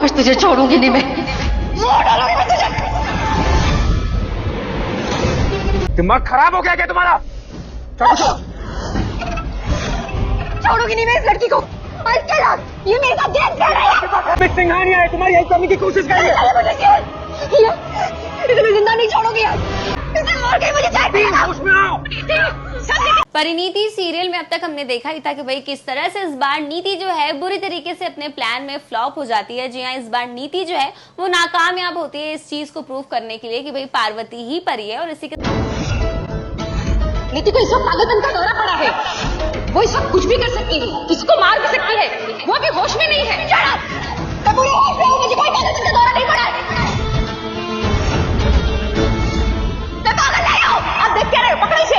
आज तुझे छोड़ूंगी नहीं मैं, मार डालूंगी मैं तुझे। दिमाग खराब हो गया क्या तुम्हारा? छोड़ूंगी नहीं मैं इस लड़की को। ये मेरे साथ गैस कर रहा है। सिंघानिया है, तुम्हारी हेल्प करने की कोशिश कर रही है। इसे मैं जिंदा नहीं छोड़ूंगी यार। इसे मार के मुझे जाए भी ना। होश में आओ। परिणीति सीरियल में अब तक हमने देखा ही था कि भाई किस तरह से इस बार नीति जो है बुरी तरीके से अपने प्लान में फ्लॉप हो जाती है। जी हाँ, इस बार नीति जो है वो नाकामयाब होती है इस चीज को प्रूव करने के लिए कि भाई पार्वती ही परी है। और इसी के नीति को इस वक्त पागलपन का दौरा पड़ा है। वो इस वक्त कुछ भी कर सकती है, किसी को मार भी सकती है। वो अभी होश में नहीं है। मैं पूरे होश में हूँ, मुझे कोई पागलपन का दौरा नहीं पड़ा है। मैं पागल नहीं हूँ। आप देख क्या रहे हो? पकड़ो इसे।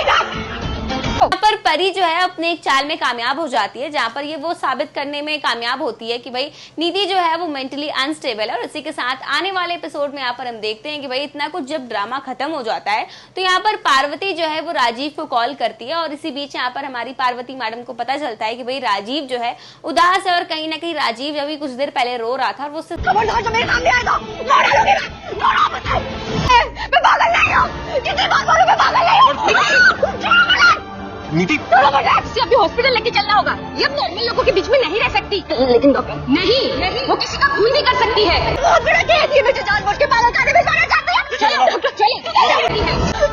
पर परी जो है अपने एक चाल में कामयाब हो जाती है जहां पर ये वो साबित करने में कामयाब होती है कि भाई नीति जो है वो मेंटली अनस्टेबल है। और इसी के साथ आने वाले एपिसोड में यहाँ पर हम देखते हैं कि भाई इतना कुछ जब ड्रामा खत्म हो जाता है तो यहाँ पर पार्वती जो है वो राजीव को कॉल करती है। और इसी बीच यहाँ पर हमारी पार्वती मैडम को पता चलता है कि भाई राजीव जो है उदास है। और कहीं ना कहीं राजीव अभी कुछ देर पहले रो रहा था और वो खबरदार जो मेरे सामने आएगा मार डालूंगी मैं पागल नहीं हूँ। किसी बात बोलो, मैं पागल नहीं हूँ। नीति इसे अभी हॉस्पिटल लेके चलना होगा। ये अब नॉर्मल लोगों के बीच में नहीं रह सकती। लेकिन डॉक्टर नहीं, वो किसी का खून भी कर सकती है। बहुत बड़ा केस है, मुझे जानबूझ के पागल खाने में जाना चाहती है। चलो डॉक्टर चलो।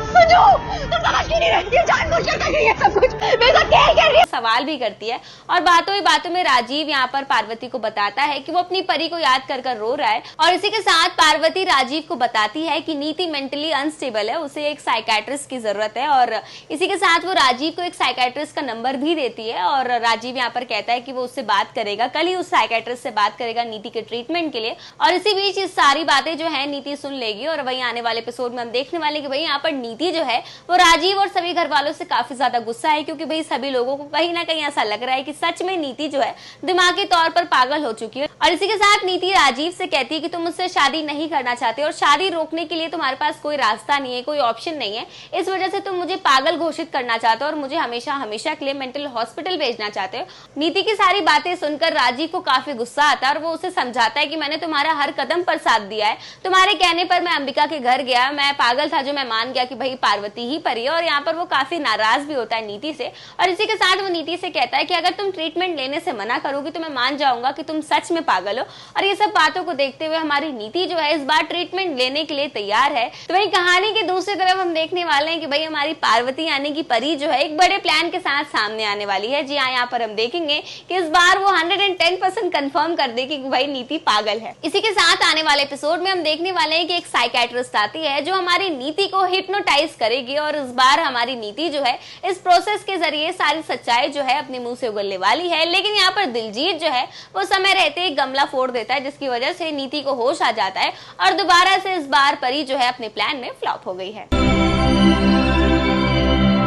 सुनो, तुम समझ क्यों नहीं रही? ये जानबूझ कर कर रही है सब कुछ। मेरे साथ क्या कर रही है? सवाल भी करती है। और बातों ही बातों में राजीव यहाँ पर पार्वती को बताता है कि वो अपनी परी को याद कर कर रो रहा है। और इसी के साथ पार्वती राजीव को बताती है कि नीति मेंटली अनस्टेबल है, उसे एक साइकेट्रिस्ट की जरूरत है। और इसी के साथ वो राजीव को एक साइकेट्रिस्ट का नंबर भी देती है। और राजीव यहाँ पर कहता है कि वो उससे बात करेगा, कल ही उस साइकेट्रिस्ट से बात करेगा नीति के ट्रीटमेंट के लिए। और इसी बीच ये सारी बातें जो है नीति सुन लेगी। और वही आने वाले एपिसोड में हम देखने वाले कि भाई यहाँ पर नीति जो है वो राजीव और सभी घर वालों से काफी ज्यादा गुस्सा है, क्योंकि भाई सभी लोगों को कहीं ना कहीं ऐसा लग रहा है कि सच में नीति जो है दिमागी तौर पर पागल हो चुकी है। और इसी के साथ नीति राजीव से कहती है कि तुम मुझसे शादी नहीं करना चाहते और शादी रोकने के लिए तुम्हारे पास कोई रास्ता नहीं है, कोई ऑप्शन नहीं है। इस वजह से तुम मुझे पागल घोषित करना चाहते हो और मुझे हमेशा हमेशा के लिए मेंटल हॉस्पिटल भेजना चाहते हो। नीति की सारी बातें सुनकर राजीव को काफी गुस्सा आता है और वो उसे समझाता है कि मैंने तुम्हारा हर कदम पर साथ दिया है, तुम्हारे कहने पर मैं अंबिका के घर गया, मैं पागल था जो मैं मान गया कि भाई पार्वती ही परी है। और यहाँ पर वो काफी नाराज भी होता है नीति से। और इसी के साथ वो नीति से कहता है कि अगर तुम ट्रीटमेंट लेने से मना करोगी तो मैं मान जाऊंगा कि तुम सच में पागल हो। और ये सब बातों को देखते हुए हमारी नीति जो है इस बार ट्रीटमेंट लेने के लिए तैयार है। तो वही कहानी की दूसरी तरफ हम देखने वाले हैं कि भाई हमारी पार्वती यानी कि परी जो है एक बड़े प्लान के साथ सामने आने वाली है। जी हाँ, यहाँ पर हम देखेंगे कि इस बार वो 110% कंफर्म कर देगी कि भाई नीति पागल है। इसी के साथ आने वाले एपिसोड में हम देखने वाले हैं कि एक साइकेट्रिस्ट आती है जो हमारी नीति को हिप्नोटाइज करेगी। और इस बार हमारी नीति जो है इस प्रोसेस के जरिए सारी सच्चाई जो है अपने मुंह से उगलने वाली है। लेकिन यहाँ पर दिलजीत जो है वो समय रहते एक गमला फोड़ देता है, जिसकी वजह से नीति को होश आ जाता है और दोबारा से इस बार परी जो है अपने प्लान में फ्लॉप हो गई है।